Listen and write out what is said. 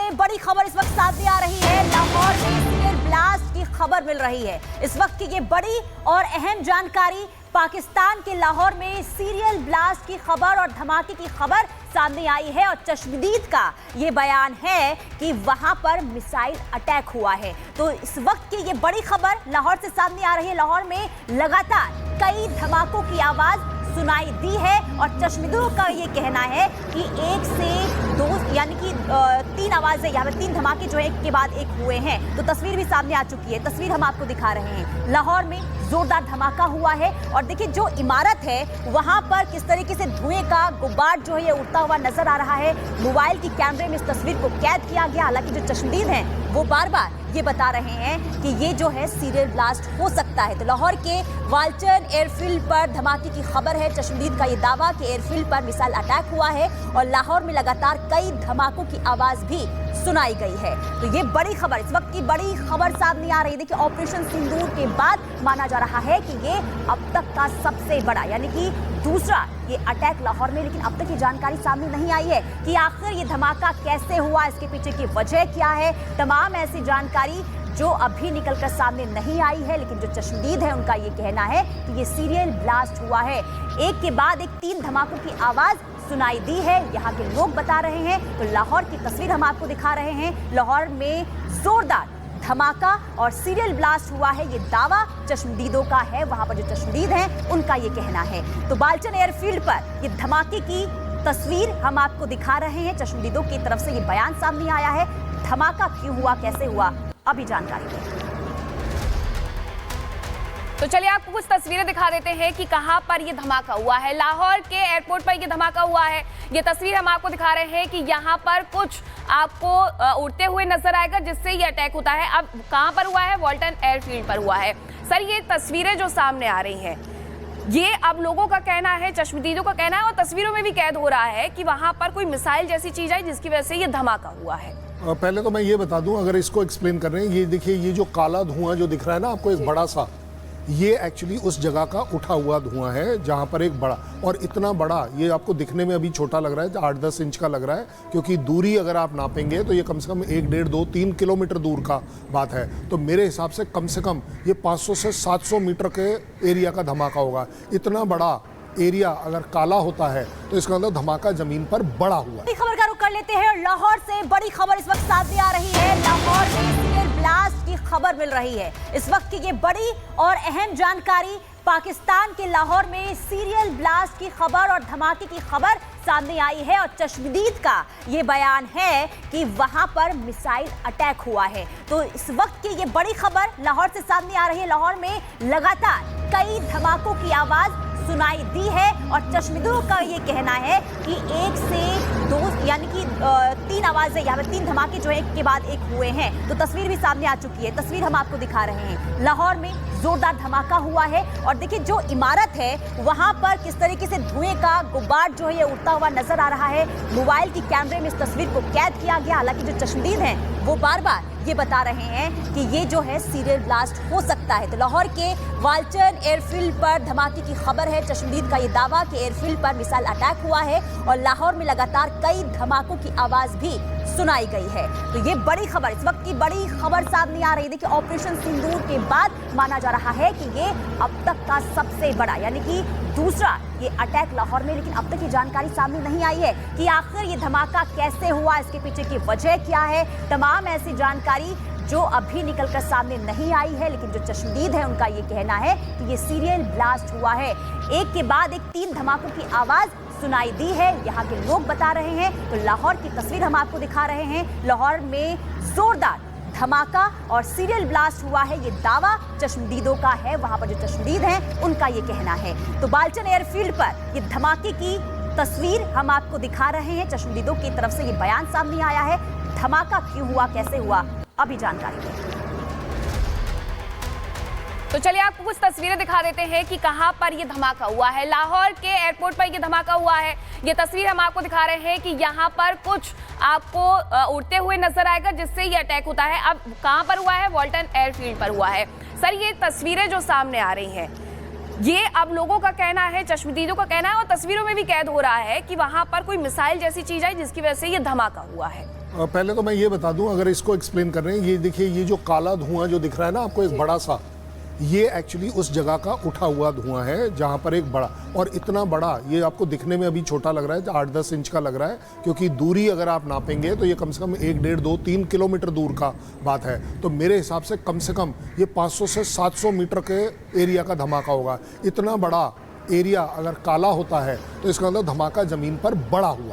से बड़ी खबर इस वक्त सामने आ रही है। लाहौर में सीरियल ब्लास्ट की खबर मिल रही है। इस वक्त की ये बड़ी और अहम जानकारी, पाकिस्तान के लाहौर में सीरियल ब्लास्ट की खबर और धमाके की खबर सामने आई है और चश्मदीद का ये बयान है कि वहां पर मिसाइल अटैक हुआ है। तो इस वक्त की ये बड़ी खबर लाहौर से सामने आ रही है। लाहौर में लगातार कई धमाकों की आवाज सुनाई दी है और चश्मदीदों का ये कहना है कि एक से दो यानी कि 3 आवाजें, यहाँ पर 3 धमाके जो है एक के बाद एक हुए हैं। तो तस्वीर भी सामने आ चुकी है, तस्वीर हम आपको दिखा रहे हैं। लाहौर में जोरदार धमाका हुआ है और देखिए जो इमारत है वहां पर किस तरीके से धुएं का गुब्बार जो है ये उड़ता हुआ नजर आ रहा है। मोबाइल की कैमरे में इस तस्वीर को कैद किया गया। हालांकि जो चश्मदीद हैं वो बार बार ये बता रहे हैं कि ये जो है सीरियल ब्लास्ट हो सकता है। तो लाहौर के वालचन एयरफील्ड पर धमाके की खबर है। चश्मदीद का ये दावा कि एयरफील्ड पर मिसाइल अटैक हुआ है और लाहौर में लगातार कई धमाकों की आवाज भी सुनाई गई है। तो ये बड़ी खबर, इस वक्त की बड़ी खबर सामने आ रही है। देखिए ऑपरेशन सिंदूर के बाद माना जा रहा है कि ये अब तक का सबसे बड़ा यानी कि दूसरा ये अटैक लाहौर में। लेकिन अब तक ये जानकारी सामने नहीं आई है कि आखिर ये धमाका कैसे हुआ, इसके पीछे की वजह क्या है। तमाम ऐसी जानकारी जो अभी निकलकर सामने नहीं आई है, लेकिन जो चश्मदीद है उनका ये कहना है कि ये सीरियल ब्लास्ट हुआ है। एक के बाद एक 3 धमाकों की आवाज सुनाई दी है, यहाँ के लोग बता रहे हैं। तो लाहौर की तस्वीर हम आपको दिखा रहे हैं। लाहौर में जोरदार धमाका और सीरियल ब्लास्ट हुआ है, ये दावा चश्मदीदों का है। वहां पर जो चश्मदीद हैं उनका ये कहना है। तो बालचन एयरफील्ड पर ये धमाके की तस्वीर हम आपको दिखा रहे हैं। चश्मदीदों की तरफ से ये बयान सामने आया है। धमाका क्यों हुआ, कैसे हुआ, अभी जानकारी दें। तो चलिए आपको कुछ तस्वीरें दिखा देते हैं कि कहां पर ये धमाका हुआ है। लाहौर के एयरपोर्ट पर ये धमाका हुआ है। ये तस्वीर हम आपको दिखा रहे हैं कि यहाँ पर कुछ आपको उड़ते हुए नजर आएगा जिससे ये अटैक होता है। अब कहां पर हुआ है? वाल्टन एयरफील्ड पर हुआ है। सर ये तस्वीरें जो सामने आ रही हैं ये अब लोगों का कहना है, चश्मदीदों का कहना है और तस्वीरों में भी कैद हो रहा है कि वहां पर कोई मिसाइल जैसी चीज आई जिसकी वजह से ये धमाका हुआ है। पहले तो मैं ये बता दूं, अगर इसको एक्सप्लेन कर रहे हैं, ये देखिए ये जो काला धुआं जो दिख रहा है ना आपको, एक बड़ा सा, ये एक्चुअली उस जगह का उठा हुआ धुआं है जहां पर एक बड़ा, और इतना बड़ा ये आपको दिखने में अभी छोटा लग रहा है, 8-10 इंच का लग रहा है, क्योंकि दूरी अगर आप नापेंगे तो ये कम से कम 1, 1.5, 2, 3 किलोमीटर दूर का बात है। तो मेरे हिसाब से कम ये 500 से 700 मीटर के एरिया का धमाका होगा। इतना बड़ा एरिया अगर काला होता है तो इसका मतलब धमाका जमीन पर बड़ा हुआ है। खबर का रुख कर लेते हैं। लाहौर से बड़ी खबर इस वक्त सामने आ रही है। लाहौर में सीरियल ब्लास्ट की खबर मिल रही है। इस वक्त की ये बड़ी और अहम जानकारी, पाकिस्तान के लाहौर में सीरियल ब्लास्ट की खबर और धमाके की खबर सामने आई है और चश्मदीद का ये बयान है कि वहां पर मिसाइल अटैक हुआ है। तो इस वक्त की ये बड़ी खबर लाहौर से सामने आ रही है। लाहौर में लगातार कई धमाकों की आवाज सुनाई दी है और चश्मदीदों का ये कहना है कि एक से दो यानी कि 3 आवाजें, यहाँ पर 3 धमाके जो है एक के बाद एक हुए हैं। तो तस्वीर भी सामने आ चुकी है, तस्वीर हम आपको दिखा रहे हैं। लाहौर में जोरदार धमाका हुआ है और देखिए जो इमारत है वहां पर किस तरीके से धुएं का गुब्बार जो है ये उड़ता हुआ नजर आ रहा है। मोबाइल की कैमरे में इस तस्वीर को कैद किया गया। हालांकि जो चश्मदीद हैं वो बार बार ये बता रहे हैं कि ये जो है सीरियल ब्लास्ट हो सकता है। तो लाहौर के वालचन एयरफील्ड पर धमाके की खबर है। चश्मदीद का ये दावा कि एयरफील्ड पर मिसाइल अटैक हुआ है और लाहौर में लगातार कई धमाकों की आवाज भी सुनाई गई है। तो ये बड़ी खबर, इस वक्त की बड़ी खबर सामने आ रही है। देखिए ऑपरेशन सिंदूर के बाद माना जा रहा है कि ये अब तक का सबसे बड़ा यानी कि दूसरा ये अटैक लाहौर में। लेकिन अब तक ये जानकारी सामने नहीं आई है कि आखिर ये धमाका कैसे हुआ, इसके पीछे की वजह क्या है। तमाम ऐसी जानकारी जो अभी निकलकर सामने नहीं आई है, लेकिन जो चश्मदीद है उनका ये कहना है कि ये सीरियल ब्लास्ट हुआ है। एक के बाद एक 3 धमाकों की आवाज सुनाई दी है, यहाँ के लोग बता रहे हैं। तो लाहौर की तस्वीर हम आपको दिखा रहे हैं। लाहौर में जोरदार धमाका और सीरियल ब्लास्ट हुआ है, ये दावा चश्मदीदों का है। वहां पर जो चश्मदीद हैं उनका ये कहना है। तो बालचन एयरफील्ड पर ये धमाके की तस्वीर हम आपको दिखा रहे हैं। चश्मदीदों की तरफ से ये बयान सामने आया है। धमाका क्यों हुआ, कैसे हुआ, अभी जानकारी दें। तो चलिए आपको कुछ तस्वीरें दिखा देते हैं कि कहां पर ये धमाका हुआ है। लाहौर के एयरपोर्ट पर ये धमाका हुआ है। ये तस्वीर हम आपको दिखा रहे हैं कि यहाँ पर कुछ आपको उड़ते हुए नजर आएगा जिससे ये अटैक होता है। अब कहां पर हुआ है? वाल्टन एयरफील्ड पर हुआ है। सर ये तस्वीरें जो सामने आ रही हैं ये अब लोगों का कहना है, चश्मदीदों का कहना है और तस्वीरों में भी कैद हो रहा है कि वहां पर कोई मिसाइल जैसी चीज आई जिसकी वजह से ये धमाका हुआ है। पहले तो मैं ये बता दूं, अगर इसको एक्सप्लेन कर रहे हैं, ये देखिए ये जो काला धुआं जो दिख रहा है ना आपको एक बड़ा सा, ये एक्चुअली उस जगह का उठा हुआ धुआं है जहां पर एक बड़ा, और इतना बड़ा ये आपको दिखने में अभी छोटा लग रहा है, 8-10 इंच का लग रहा है, क्योंकि दूरी अगर आप नापेंगे तो ये कम से कम 1, 1.5, 2, 3 किलोमीटर दूर का बात है। तो मेरे हिसाब से कम ये 500 से 700 मीटर के एरिया का धमाका होगा। इतना बड़ा एरिया अगर काला होता है तो इसका मतलब धमाका जमीन पर बड़ा हुआ है।